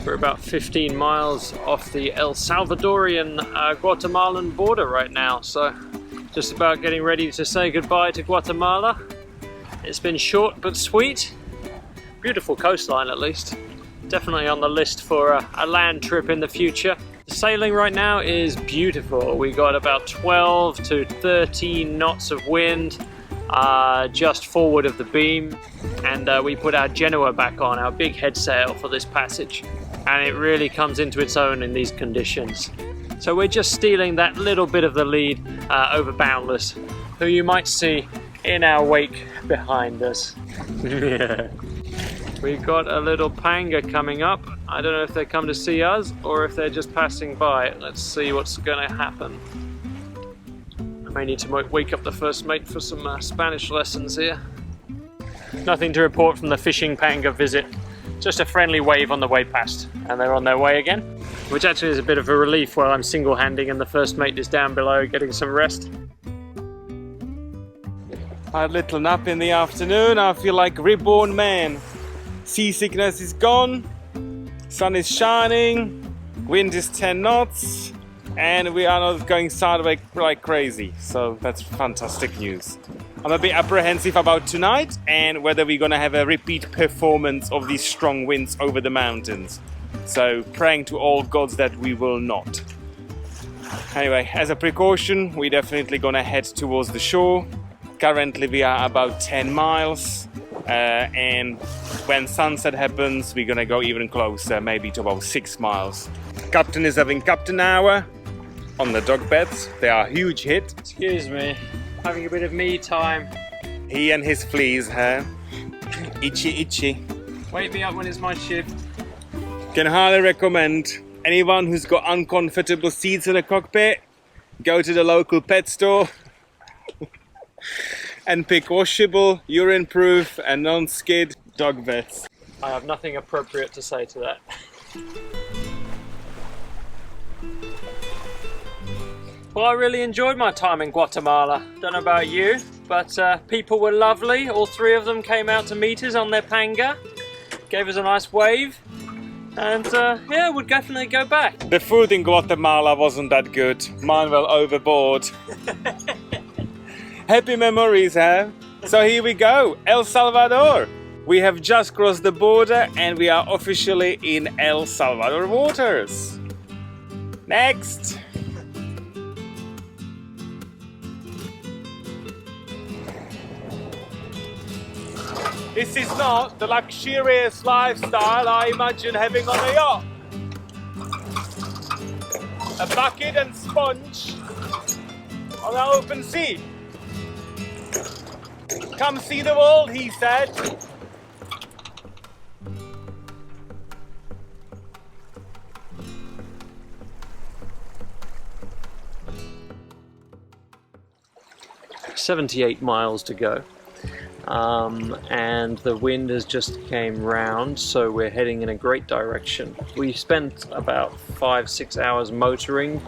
We're about 15 miles off the El Salvadorian Guatemalan border right now, so just about getting ready to say goodbye to Guatemala. It's been short but sweet. Beautiful coastline at least. Definitely on the list for a land trip in the future. The sailing right now is beautiful. We got about 12 to 13 knots of wind just forward of the beam, and we put our Genoa back on, our big head sail for this passage, and it really comes into its own in these conditions. So we're just stealing that little bit of the lead over Boundless, who you might see in our wake behind us. Yeah. We've got a little panga coming up. I don't know if they come to see us or if they're just passing by. Let's see what's gonna happen. I may need to wake up the first mate for some Spanish lessons here. Nothing to report from the fishing panga visit. Just a friendly wave on the way past, and they're on their way again. Which actually is a bit of a relief while I'm single-handing and the first mate is down below getting some rest. I had a little nap in the afternoon. I feel like a reborn man. Seasickness is gone, sun is shining, wind is 10 knots, and we are not going sideways like crazy. So that's fantastic news. I'm a bit apprehensive about tonight and whether we're gonna have a repeat performance of these strong winds over the mountains. So praying to all gods that we will not. Anyway, as a precaution, we're definitely gonna head towards the shore. Currently we are about 10 miles. And when sunset happens, we're gonna go even closer, maybe to about 6 miles. Captain is having captain hour on the dog beds. They are a huge hit. Excuse me, having a bit of me time. He and his fleas, huh? Itchy, itchy. Wake me up when it's my shift. Can highly recommend anyone who's got uncomfortable seats in a cockpit, go to the local pet store and pick washable, urine-proof and non-skid dog beds. I have nothing appropriate to say to that. Well, I really enjoyed my time in Guatemala. Don't know about you, but people were lovely. All three of them came out to meet us on their panga, gave us a nice wave, and yeah, we'd definitely go back. The food in Guatemala wasn't that good. Mine were overboard. Happy memories, huh? So here we go, El Salvador. We have just crossed the border and we are officially in El Salvador waters. Next. This is not the luxurious lifestyle I imagine having on a yacht. A bucket and sponge on an open sea. Come see the world, he said. "78 miles to go, and the wind has just came round, so we're heading in a great direction. We spent about 5-6 hours motoring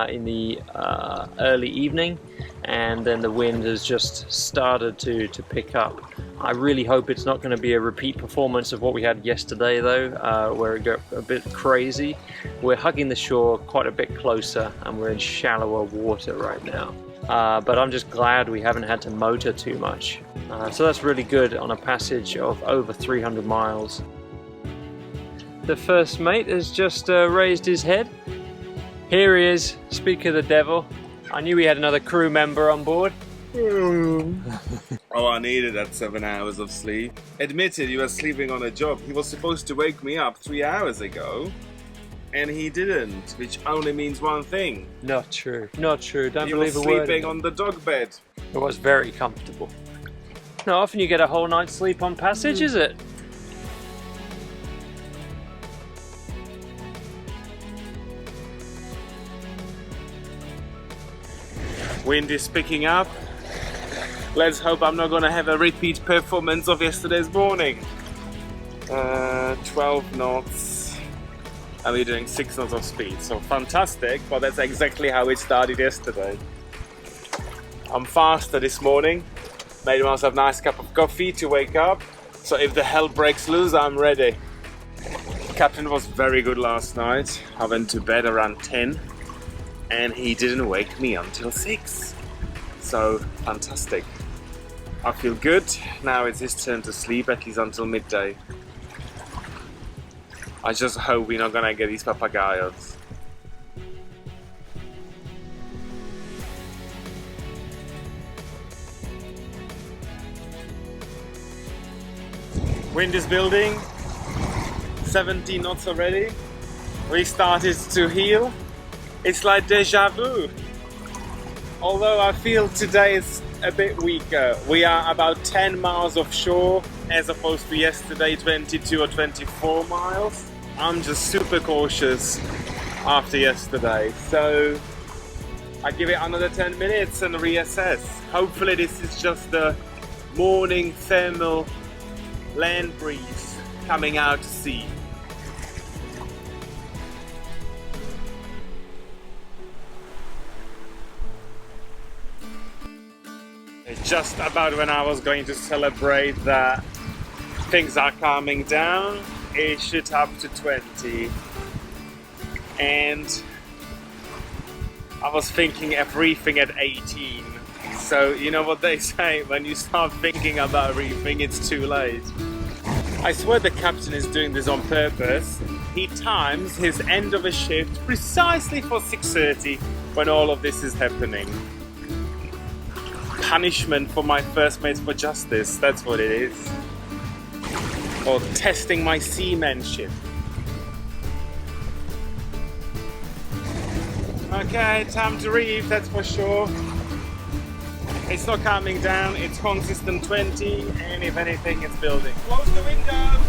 in the early evening, and then the wind has just started to pick up. I really hope it's not going to be a repeat performance of what we had yesterday though, where it got a bit crazy. We're hugging the shore quite a bit closer and we're in shallower water right now. But I'm just glad we haven't had to motor too much. So that's really good on a passage of over 300 miles. The first mate has just raised his head. Here he is, speak of the devil. I knew we had another crew member on board. Oh, I needed that 7 hours of sleep. Admitted he was sleeping on a job. He was supposed to wake me up 3 hours ago, and he didn't, which only means one thing. Not true, not true. Don't he believe a was word. sleeping on the dog bed. It was very comfortable. Not often you get a whole night's sleep on passage, is it? Wind is picking up. Let's hope I'm not gonna have a repeat performance of yesterday's morning. 12 knots. And we're doing 6 knots of speed. So fantastic, but that's exactly how it started yesterday. I'm faster this morning. Made myself a nice cup of coffee to wake up. So if the hell breaks loose, I'm ready. Captain was very good last night. I went to bed around 10 and he didn't wake me until 6. So fantastic. I feel good. Now it's his turn to sleep, at least until midday. I just hope we're not gonna get these papagayos. Wind is building. 17 knots already. We started to heel. It's like deja vu. Although I feel today is a bit weaker. We are about 10 miles offshore as opposed to yesterday 22 or 24 miles. I'm just super cautious after yesterday. So I give it another 10 minutes and reassess. Hopefully this is just the morning thermal land breeze coming out to sea. It's just about when I was going to celebrate that things are calming down. It shot up to 20 and I was thinking of reefing at 18. So you know what they say, when you start thinking about reefing, it's too late. I swear the captain is doing this on purpose. He times his end of a shift precisely for 6:30 when all of this is happening. Punishment for my first mates for justice, that's what it is. Or testing my seamanship. Okay, time to reef, that's for sure. It's not calming down, it's consistent 20, and if anything, it's building. Close the windows!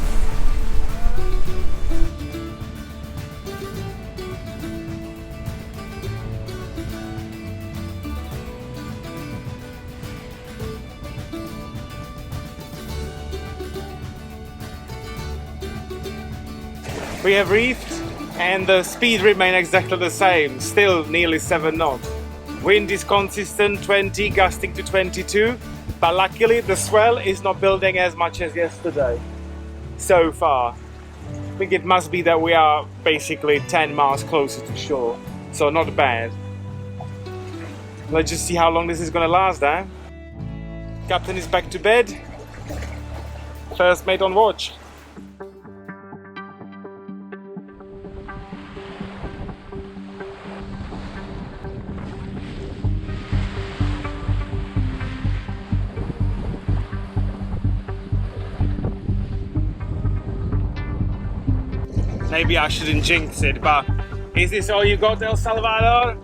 We have reefed and the speed remains exactly the same, still nearly 7 knots. Wind is consistent, 20, gusting to 22, but luckily the swell is not building as much as yesterday, so far. I think it must be that we are basically 10 miles closer to shore, so not bad. Let's just see how long this is gonna last, eh? Captain is back to bed. First mate on watch. Maybe I shouldn't jinx it, but is this all you got, El Salvador?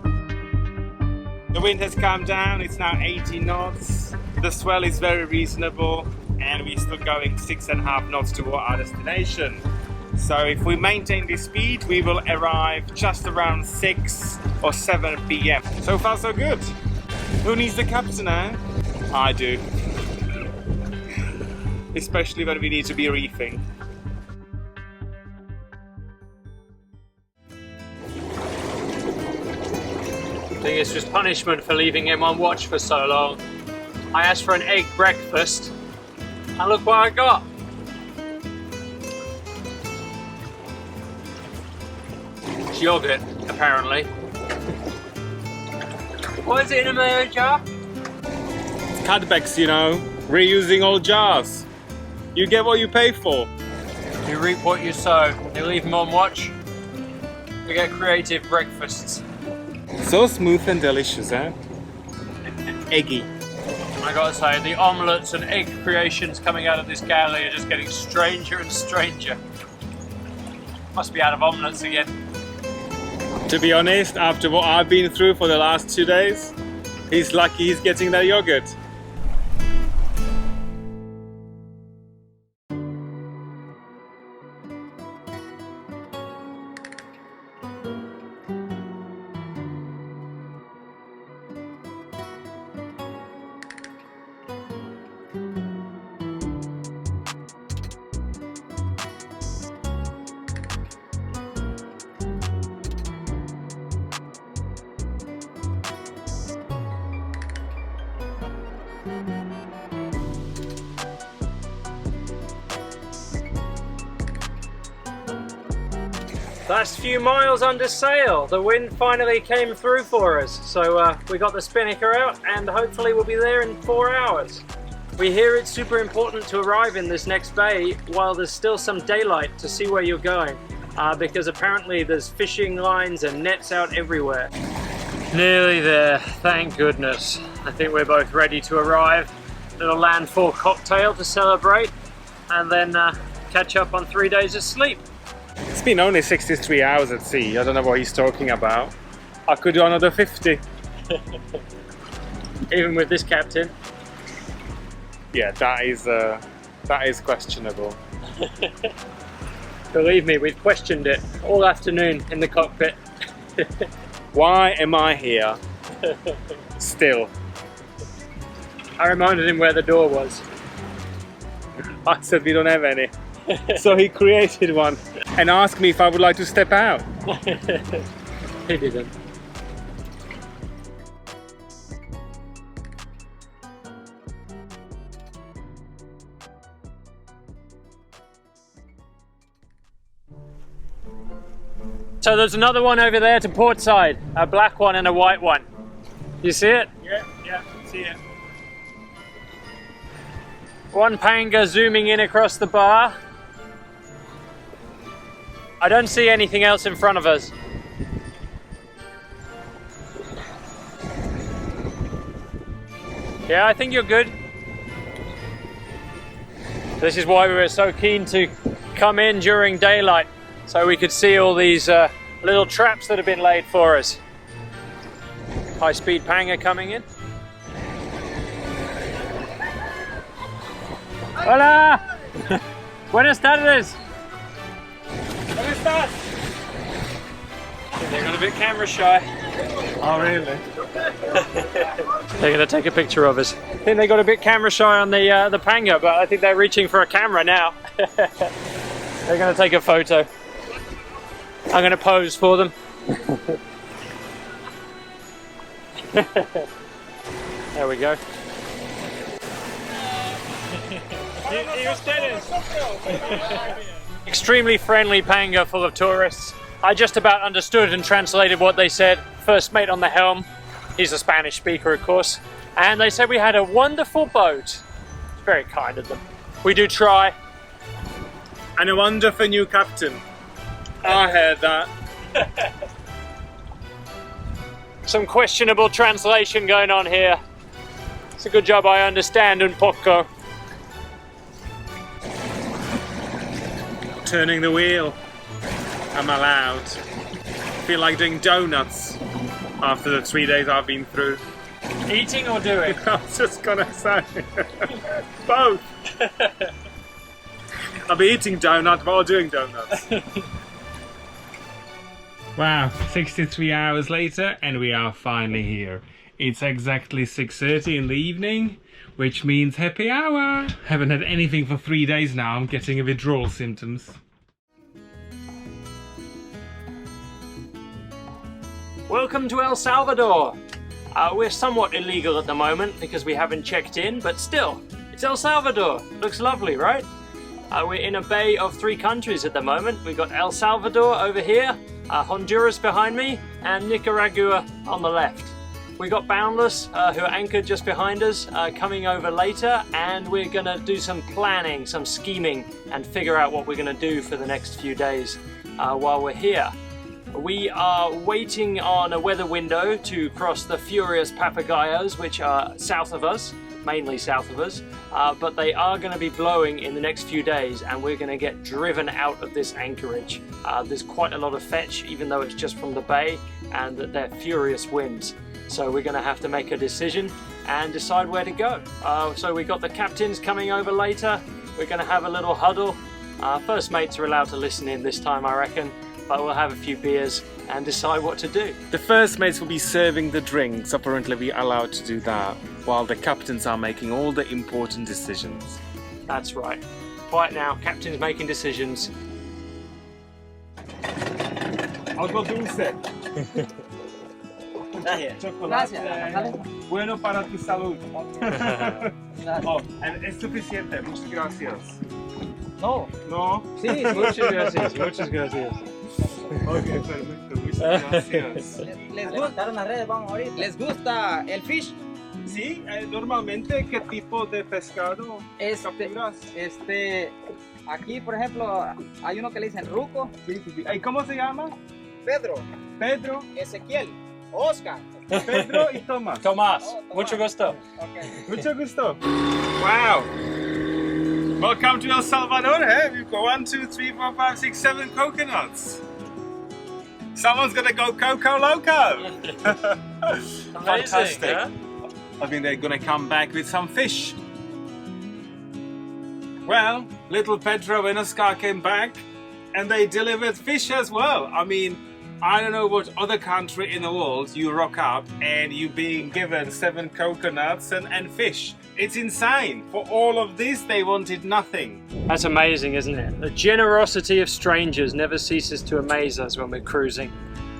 The wind has calmed down, it's now 18 knots. The swell is very reasonable and we're still going 6.5 knots toward our destination. So if we maintain this speed, we will arrive just around 6 or 7 p.m. So far so good. Who needs the captain, eh? I do. Especially when we need to be reefing. I think it's just punishment for leaving him on watch for so long. I asked for an egg breakfast and look what I got. It's yogurt, apparently. What is it in a mayo jar? Cutbacks, you know, reusing old jars. You get what you pay for. You reap what you sow. You leave him on watch, you get creative breakfasts. So smooth and delicious, eh? Eggy. I gotta say, the omelettes and egg creations coming out of this galley are just getting stranger and stranger. Must be out of omelettes again. To be honest, after what I've been through for the last 2 days, he's lucky he's getting that yogurt. Last few miles under sail. The wind finally came through for us. So we got the spinnaker out and hopefully we'll be there in 4 hours. We hear it's super important to arrive in this next bay while there's still some daylight to see where you're going. Because apparently there's fishing lines and nets out everywhere. Nearly there, thank goodness. I think we're both ready to arrive. Little landfall cocktail to celebrate and then catch up on 3 days of sleep. It's been only 63 hours at sea. I don't know what he's talking about. I could do another 50. Even with this captain. Yeah, that is questionable. Believe me, we've questioned it all afternoon in the cockpit. Why am I here? Still. I reminded him where the door was. I said we don't have any. So he created one and asked me if I would like to step out. He didn't. So there's another one over there to port side, a black one and a white one. You see it? Yeah, see it. One panga zooming in across the bar. I don't see anything else in front of us. Yeah, I think you're good. This is why we were so keen to come in during daylight, so we could see all these little traps that have been laid for us. High-speed panga coming in. Hola! Buenas tardes! ¿Cómo estás? They got a bit camera shy. Oh, really? They're going to take a picture of us. I think they got a bit camera shy on the panga, but I think they're reaching for a camera now. They're going to take a photo. I'm going to pose for them. There we go. Extremely friendly panga full of tourists. I just about understood and translated what they said. First mate on the helm. He's a Spanish speaker, of course. And they said we had a wonderful boat. It's very kind of them. We do try. And a wonderful new captain. I heard that. Some questionable translation going on here. It's a good job I understand un poco. Turning the wheel. I'm allowed. Feel like doing donuts after the 3 days I've been through. Eating or doing? I was just gonna say both. I'll be eating donuts while doing donuts. Wow, 63 hours later and we are finally here. It's exactly 6:30 in the evening, which means happy hour. Haven't had anything for 3 days now. I'm getting withdrawal symptoms. Welcome to El Salvador. We're somewhat illegal at the moment because we haven't checked in, but still, it's El Salvador. Looks lovely, right? We're in a bay of 3 countries at the moment. We've got El Salvador over here, Honduras behind me, and Nicaragua on the left. We got Boundless, who are anchored just behind us, coming over later, and we're gonna do some planning, some scheming, and figure out what we're gonna do for the next few days while we're here. We are waiting on a weather window to cross the furious Papagayos, which are south of us, mainly south of us, but they are going to be blowing in the next few days and we're going to get driven out of this anchorage. There's quite a lot of fetch, even though it's just from the bay, and they're furious winds. So we're going to have to make a decision and decide where to go. So we got the captains coming over later. We're going to have a little huddle. First mates are allowed to listen in this time, I reckon. But we'll have a few beers and decide what to do. The first mates will be serving the drinks, apparently we're allowed to do that, while the captains are making all the important decisions. That's right. Quiet now, captain's making decisions. Algo dulce. Chocolate. Bueno para tu salud. Oh, and es suficiente. Muchas gracias. No. No. Sí, muchas gracias, muchas gracias. Okay, perfecto. Muchas gracias. ¿Les gusta el fish? Sí, normalmente, ¿qué tipo de pescado capturas? Aquí, por ejemplo, hay uno que le dicen ruco. Sí. ¿Y cómo se llama? Pedro, Pedro, Ezequiel, Oscar. Pedro y Tomás. Tomás, mucho gusto. Okay. Mucho gusto. Wow. Welcome to El Salvador, eh? We've got 1, 2, 3, 4, 5, 6, 7 coconuts. Someone's gonna go Coco Loco. Fantastic. Yeah? I think they're gonna come back with some fish. Well, little Pedro and Oscar came back and they delivered fish as well. I mean, I don't know what other country in the world you rock up and you being given 7 coconuts and fish. It's insane. For all of this, they wanted nothing. That's amazing, isn't it? The generosity of strangers never ceases to amaze us when we're cruising.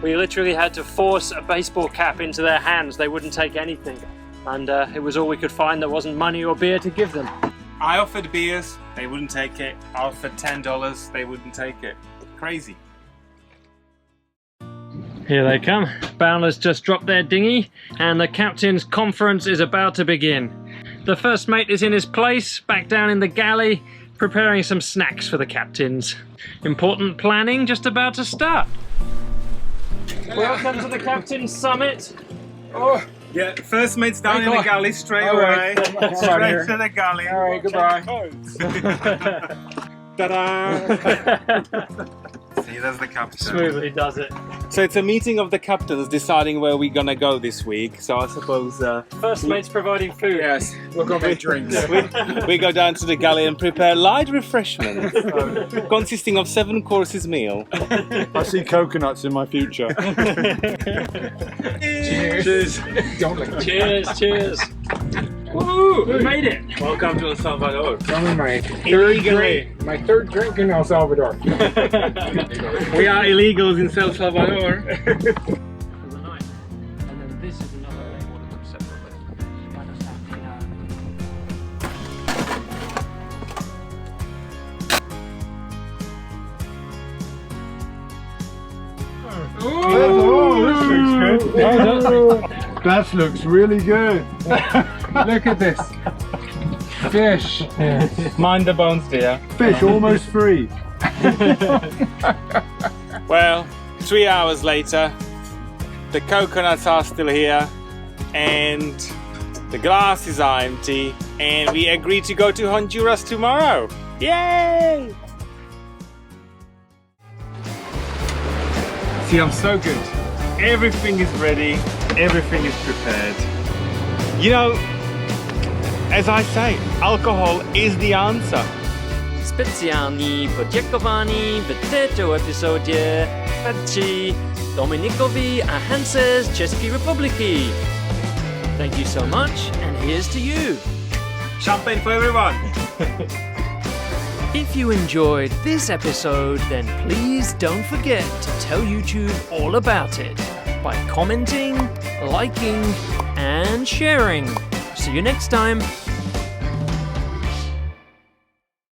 We literally had to force a baseball cap into their hands. They wouldn't take anything. And it was all we could find that wasn't money or beer to give them. I offered beers, they wouldn't take it. I offered $10, they wouldn't take it. Crazy. Here they come. Bowler's just dropped their dinghy and the captain's conference is about to begin. The first mate is in his place, back down in the galley, preparing some snacks for the captains. Important planning just about to start. Welcome to the captain's summit. Oh, yeah, first mate's down in the galley straight away. Straight to the galley. All right, goodbye. Ta-da! See, there's the captain. Smoothly does it. So it's a meeting of the captains deciding where we're gonna go this week. So I suppose First mate's providing food. yes, We'll go make drinks. we go down to the galley and prepare light refreshments consisting of 7 courses meal. I see coconuts in my future. Cheers. Don't lick. Cheers. Woo! We made it. Welcome to El Salvador. Some of my Illegally. my third drink in El Salvador. We are illegals in El Salvador. For the night. And then this is another they ordered them separately. I just have That looks really good. Look at this. Fish. Mind the bones, dear. Fish almost free. Well, 3 hours later, the coconuts are still here, and the glasses are empty, and we agreed to go to Honduras tomorrow. Yay! See, I'm so good. Everything is ready, everything is prepared. You know, as I say, alcohol is the answer. Specjalnie podziękowani w této epizodě patří Dominikovi a Hance z České republiky. Thank you so much, and here's to you. Champagne for everyone. If you enjoyed this episode, then please don't forget to tell YouTube all about it by commenting, liking, and sharing. See you next time.